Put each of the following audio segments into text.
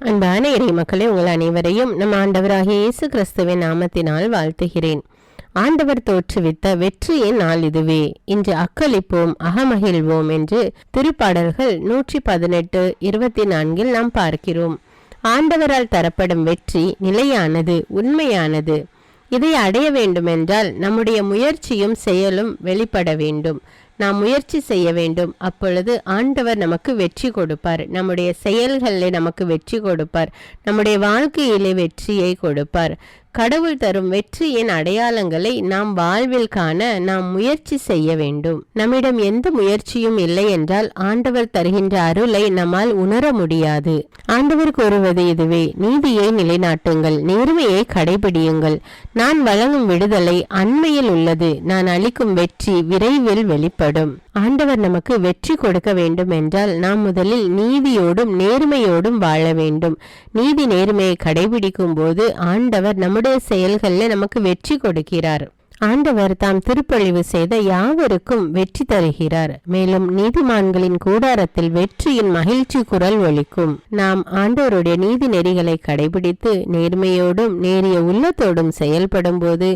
அன்பான இறை மக்களே, உங்கள் அனைவரையும் நம் ஆண்டவராகிய இயேசு கிறிஸ்துவின் நாமத்தினால் வாழ்த்துகிறேன். ஆண்டவர் தோற்றுவித்த வெற்றியின் நாள் இதுவே. இன்று அக்களிப்போம் அகமகிழ்வோம் என்று திருப்பாடல்கள் 118:24 நாம் பார்க்கிறோம். ஆண்டவரால் தரப்படும் வெற்றி நிலையானது, உண்மையானது. இதை அடைய வேண்டுமென்றால் நம்முடைய முயற்சியும் செயலும் வெளிப்பட வேண்டும். நாம் முயற்சி செய்ய வேண்டும். அப்பொழுது ஆண்டவர் நமக்கு வெற்றி கொடுப்பார். நம்முடைய செயல்களில் நமக்கு வெற்றி கொடுப்பார். நம்முடைய வாழ்க்கையிலே வெற்றியை கொடுப்பார். கடவுள் தரும் வெற்றியின் அடையாளங்களை நாம் வாழ்வில் காண நாம் முயற்சி செய்ய வேண்டும். நம்மிடம் எந்த முயற்சியும் இல்லை என்றால் ஆண்டவர் தருகின்ற அருளை நம்மால் உணர முடியாது. ஆண்டவர் கூறுவது இதுவே: நீதியை நிலைநாட்டுங்கள், நேர்மையை கடைபிடியுங்கள். நான் வழங்கும் விடுதலை அண்மையில் உள்ளது, நான் அளிக்கும் வெற்றி விரைவில் வெளிப்படும். ஆண்டவர் நமக்கு வெற்றி கொடுக்க வேண்டும் என்றால் நாம் முதலில் நீதியோடும் நேர்மையோடும் வாழ வேண்டும். நீதி நேர்மையை கடைபிடிக்கும் போது ஆண்டவர் நம்முடைய செயல்களில் நமக்கு வெற்றி கொடுக்கிறார். ஆண்டவர் தாம் திருப்பொழிவு செய்த யாவருக்கும் வெற்றி தருகிறார். மேலும் நீதிமான்களின் கூடாரத்தில் வெற்றியின் மகிழ்ச்சி குரல் ஒலிக்கும். நாம் ஆண்டவருடைய நீதி நெறிகளை கடைபிடித்து நேர்மையோடும் நேரிய உள்ளத்தோடும் செயல்படும் போது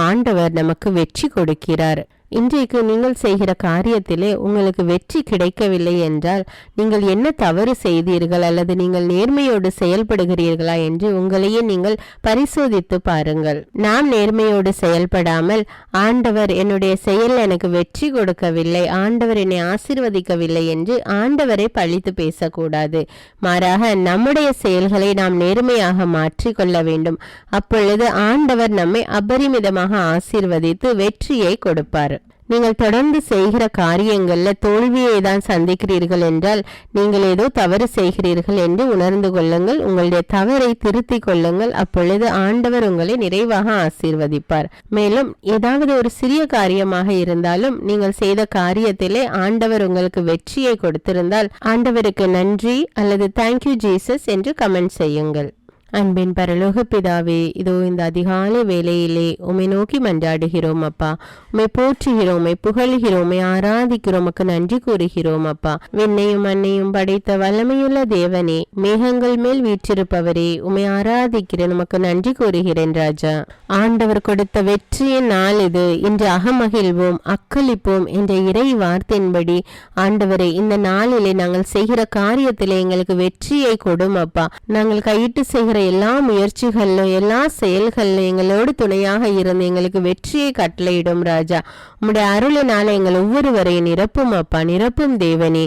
ஆண்டவர் நமக்கு வெற்றி கொடுக்கிறார். இன்றைக்கு நீங்கள் செய்கிற காரியத்திலே உங்களுக்கு வெற்றி கிடைக்கவில்லை என்றால் நீங்கள் என்ன தவறு செய்தீர்கள், அல்லது நீங்கள் நேர்மையோடு செயல்படுகிறீர்களா என்று உங்களையே நீங்கள் பரிசோதித்து பாருங்கள். நாம் நேர்மையோடு செயல்படாமல் ஆண்டவர் என்னுடைய செயல் எனக்கு வெற்றி கொடுக்கவில்லை, ஆண்டவர் என்னை ஆசீர்வதிக்கவில்லை என்று ஆண்டவரை பழித்து பேசக்கூடாது. மாறாக நம்முடைய செயல்களை நாம் நேர்மையாக மாற்றிக்கொள்ள வேண்டும். அப்பொழுது ஆண்டவர் நம்மை அபரிமிதமாக ஆசீர்வதித்து வெற்றியை கொடுப்பார். நீங்கள் தொடர்ந்து செய்கிற காரியங்கள்ல தோல்வியை தான் சந்திக்கிறீர்கள் என்றால் நீங்கள் ஏதோ தவறு செய்கிறீர்கள் என்று உணர்ந்து கொள்ளுங்கள். உங்களுடைய தவறை திருத்திக் கொள்ளுங்கள். அப்பொழுது ஆண்டவர் உங்களை நிறைவாக ஆசீர்வதிப்பார். மேலும் ஏதாவது ஒரு சிறிய காரியமாக இருந்தாலும் நீங்கள் செய்த காரியத்திலே ஆண்டவர் உங்களுக்கு வெற்றியை கொடுத்திருந்தால் ஆண்டவருக்கு நன்றி அல்லது தேங்க்யூ ஜீசஸ் என்று கமெண்ட் செய்யுங்கள். அன்பின் பரலோக பிதாவே, இதோ இந்த அதிகாலை வேளையிலே உம்மை நோக்கி மன்றாடுகிறோம் அப்பா. உம்மை போற்றுகிறோம், உம்மை புகழ்கிறோம், உம்மை ஆராதிக்கிறோம், உமக்கு நன்றி கூறுகிறோம் அப்பா. விண்ணையும் மண்ணையும் படைத்த வல்லமையுள்ள தேவனே, மேகங்கள் மேல் வீற்றிருப்பவரே, உம்மை ஆராதிக்கிறேன், உமக்கு நன்றி கூறுகிறேன் ராஜா. ஆண்டவர் கொடுத்த வெற்றியின் நாள் இது. இன்று அகமகிழ்வோம் அக்களிப்போம் என்ற இறை வார்த்தையின்படி ஆண்டவரை இந்த நாளிலே நாங்கள் செய்கிற காரியத்திலே எங்களுக்கு வெற்றியை கொடும் அப்பா. நாங்கள் கையிட்டு செய்கிற எல்லா முயற்சிகளிலும் எல்லா செயல்களிலும் எங்களோடு துணையாக இருந்து எங்களுக்கு வெற்றியை கட்டளையிடும் ராஜா. உம்முடைய அருளினால எங்கள் ஒவ்வொருவரையும் நிரப்பும் அப்பா, நிரப்பும் தேவனே,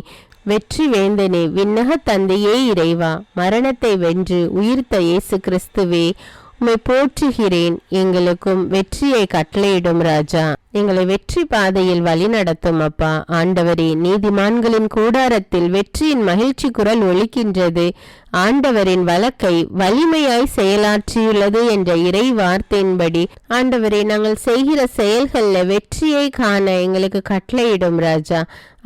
வெற்றி வேந்தனே, விண்ணக தந்தையே, இறைவா, மரணத்தை வென்று உயிர்த்த இயேசு கிறிஸ்துவே, உம்மை போற்றுகிறேன். எங்களுக்கும் வெற்றியை கட்டளையிடும் ராஜா. எங்களை வெற்றி பாதையில் வழி நடத்தும் அப்பா. ஆண்டவரே, நீதிமான்களின் கூடாரத்தில் வெற்றியின் மகிழ்ச்சி குரல் ஒலிக்கின்றது. ஆண்டவரின் வழக்கை வலிமையாய் செயலாற்றியுள்ளது என்ற இறை வார்த்தையின்படி ஆண்டவரே, நாங்கள் செய்கிற செயல்களில் வெற்றியை காண எங்களுக்கு கட்டளையிடும் ராஜா.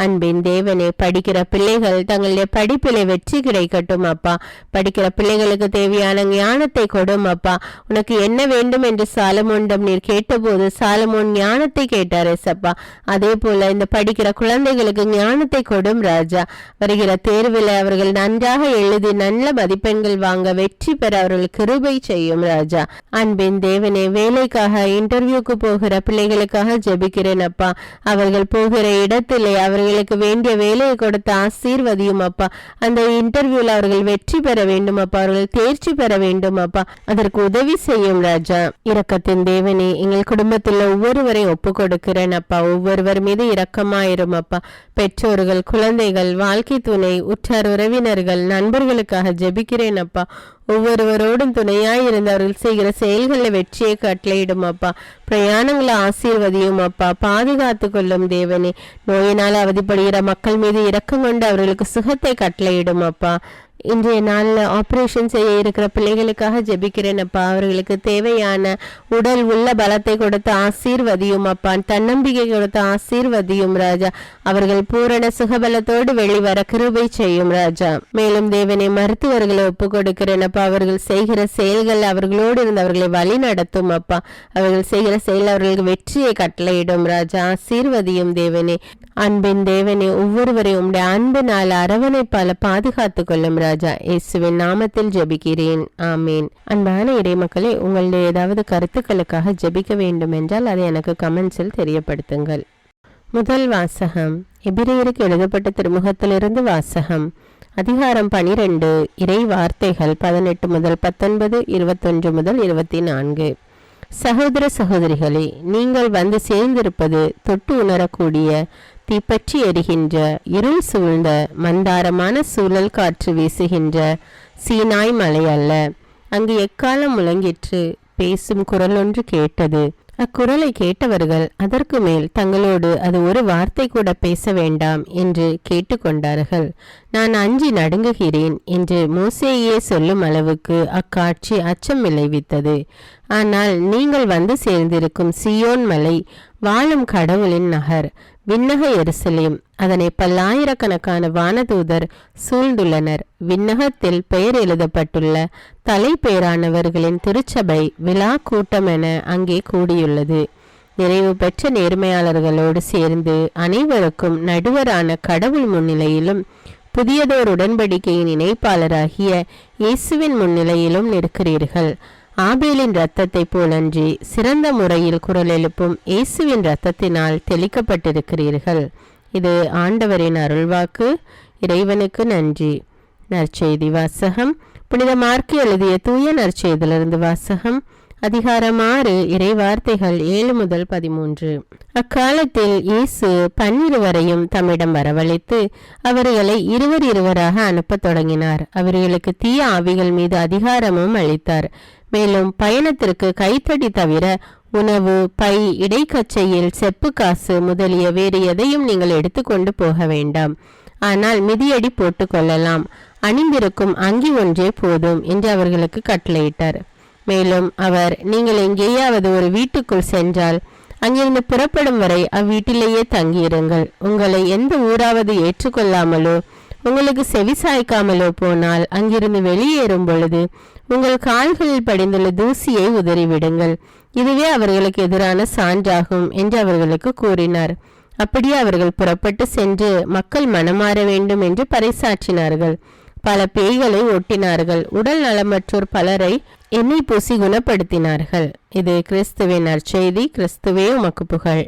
அன்பின் தேவனே, படிக்கிற பிள்ளைகள் தங்களுடைய படிப்பிலே வெற்றி கிடைக்கட்டும் அப்பா. படிக்கிற பிள்ளைகளுக்கு தேவையான ஞானத்தை கொடும் அப்பா. உனக்கு என்ன வேண்டும் என்று சாலமோனிடம் நீர் கேட்டபோது சாலமோன் ஞானத்தை கேட்டார் ஏசப்பா. அதே போல இந்த படிக்கிற குழந்தைகளுக்கு ஞானத்தை கொடும் ராஜா. வருகிற தேர்வில் அவர்கள் நன்றாக எழுதி நல்ல மதிப்பெண்கள் வாங்க வெற்றி பெற அவர்கள் கிருபை செய்யும் ராஜா. அன்பின் தேவனே, வேலைக்காக இன்டர்வியூக்கு போகிற பிள்ளைகளுக்காக ஜெபிக்கிறேன் அப்பா. அவர்கள் போகிற இடத்திலே அவர்களுக்கு வேண்டிய வேலையை கொடுத்து ஆசீர்வதியும் அப்பா. அந்த இன்டர்வியூல அவர்கள் வெற்றி பெற வேண்டும் அப்பா, அவர்கள் தேர்ச்சி பெற வேண்டும் அப்பா. அதற்கு உதவி செய்யும் ராஜா. இரக்கத்தின் தேவனே, எங்கள் குடும்பத்தில் ஒவ்வொருவரையும் ஒப்பு கொடுக்கிறேன் அப்பா. ஒவ்வொருவர் மீது இரக்கமாயிரும் அப்பா. பெற்றோர்கள், குழந்தைகள், வாழ்க்கை துணை, உற்றார் உறவினர்கள், நண்பர்களுக்காக ஜெபிக்கிறேன் அப்பா. ஒவ்வொருவரோடும் துணையாய் இருந்து அவர்கள் செய்கிற செயல்களில் வெற்றியை கட்டளையிடும் அப்பா. பிரயாணங்களை ஆசீர்வதியும் அப்பா. பாதுகாத்து கொள்ளும் தேவனே. நோயினால் அவதிப்படுகிற மக்கள் மீது இரக்கம் கொண்டு அவர்களுக்கு சுகத்தை கட்டளையிடும் அப்பா. இன்றைய நாளில் ஆப்ரேஷன் செய்ய இருக்கிற பிள்ளைகளுக்காக ஜெபிக்கிறேன் அப்பா. அவர்களுக்கு தேவையான உடல் உள்ள பலத்தை கொடுத்து ஆசீர்வதியும் அப்பா. தன்னம்பிக்கை கொடுத்து ஆசீர்வதியும் ராஜா. அவர்கள் பூரண சுகபலத்தோடு வெளிவர கிருபை செய்யும் ராஜா. மேலும் தேவனை மருத்துவர்களை ஒப்பு கொடுக்கிறேன் அப்பா. அவர்கள் செய்கிற செயல்கள் அவர்களோடு இருந்து அவர்களை வழி நடத்தும் அப்பா. அவர்கள் செய்கிற செயல் அவர்களுக்கு வெற்றியை கட்டளையிடும் ராஜா. ஆசீர்வதியும் தேவனே. அன்பின் தேவனே, ஒவ்வொருவரையும் உம்முடைய அன்பினால் அரவணைப்பால பாதுகாத்து கொள்ளும் ராஜா இயேசுவின் நாமத்தில் ஜெபிக்கிறேன், ஆமேன். அன்பான இறைமக்களே, உங்களுடைய ஏதாவது கருத்துக்களுக்காக ஜெபிக்க வேண்டும் என்றால் அதை எனக்கு கமெண்ட்ஸில் தெரியப்படுத்துங்கள். முதல் வாசகம் எபிரேயருக்கு எழுதப்பட்ட திருமுகத்திலிருந்து வாசகம். அதிகாரம் 12, இறை வார்த்தைகள் 18 முதல் 19, 21 முதல் 24. சகோதர சகோதரிகளே, நீங்கள் வந்து சேர்ந்திருப்பது தொட்டு உணரக்கூடிய தீப்பற்றி எரிகின்ற இருள் சூழ்ந்த மந்தாரமான சூழல் காற்று வீசுகின்ற சீனாய் மலை அல்ல. அங்கு எக்காலம் முழங்கிற்று, பேசும் குரல் ஒன்று கேட்டது. அக்குரலை கேட்டவர்கள் அதற்கு மேல் தங்களோடு அது ஒரு வார்த்தை கூட பேச வேண்டாம் என்று கேட்டுக்கொண்டார்கள். நான் அஞ்சி நடுங்குகிறேன் என்று மோசேயே சொல்லும் அளவுக்கு அக்காட்சி அச்சம் விளைவித்தது. ஆனால் நீங்கள் வந்து சேர்ந்திருக்கும் சியோன் மலை வாழும் கடவுளின் நகர், விண்ணக எருசலேம். அதனை பல்லாயிரக்கணக்கான வானதூதர் சூழ்ந்துள்ளனர். விண்ணகத்தில் பெயர் எழுதப்பட்டுள்ள தலைப்பேரானவர்களின் திருச்சபை விழா கூட்டம் என அங்கே கூடியுள்ளது. நிறைவு பெற்ற நேர்மையாளர்களோடு சேர்ந்து அனைவருக்கும் நடுவரான கடவுள் முன்னிலையிலும் புதியதோர் உடன்படிக்கையின் இணைப்பாளராகிய இயேசுவின் முன்னிலையிலும் நிற்கிறீர்கள். ஆபேலின் இரத்தத்தை போலன்றி சிறந்த முறையில் குரல் எழுப்பும் இயேசுவின் இரத்தத்தினால் தெளிக்கப்பட்டிருக்கிறீர்கள். இது ஆண்டவரின் அருள்வாக்கு. இறைவனுக்கு நன்றி. நற்செய்தி வாசகம். புனித மார்க்கு எழுதிய தூய நற்செய்தியிலிருந்து வாசகம். அதிகாரம் 6, இறை வார்த்தைகள் 7 முதல் 13. அக்காலத்தில் இயேசு 12 தம்மிடம் வரவழைத்து அவர்களை இருவராக அனுப்பத் தொடங்கினார். அவர்களுக்கு தீய ஆவிகள் மீது அதிகாரமும் அளித்தார். மேலும் பயணத்திற்கு கைத்தடி தவிர உணவு, பை, இடைக்கச்சையில் செப்பு காசு முதலிய வேறு எதையும் நீங்கள் எடுத்துக்கொண்டு போக வேண்டாம். ஆனால் மிதியடி போட்டுக்கொள்ளலாம். அணிந்திருக்கும் அங்கி ஒன்றே போதும் என்று அவர்களுக்கு கட்டளையிட்டார். மேலும் அவர், நீங்கள் எங்கேயாவது ஒரு வீட்டுக்குள் சென்றால் அங்கிருந்து புறப்படும் வரை அவ்வீட்டிலேயே தங்கியிருங்கள். உங்களை எந்த ஊராவது ஏற்றுக்கொள்ளாமலோ உங்களுக்கு செவிசாய்க்காமலோ போனால் அங்கிருந்து வெளியேறும் பொழுது உங்கள் கால்களில் படிந்துள்ள தூசியை உதறிவிடுங்கள். இதுவே அவர்களுக்கு எதிரான சான்றாகும் என்று அவர்களுக்கு கூறினார். அப்படியே அவர்கள் புறப்பட்டு சென்று மக்கள் மனமாற வேண்டும் என்று பறைசாற்றினார்கள். பல பேய்களை ஓட்டினார்கள். உடல் நலமற்றோர் பலரை எண்ணெய் பூசி குணப்படுத்தினார்கள். இது கிறிஸ்துவின் நற்செய்தி. கிறிஸ்துவே உமக்கு புகழ்.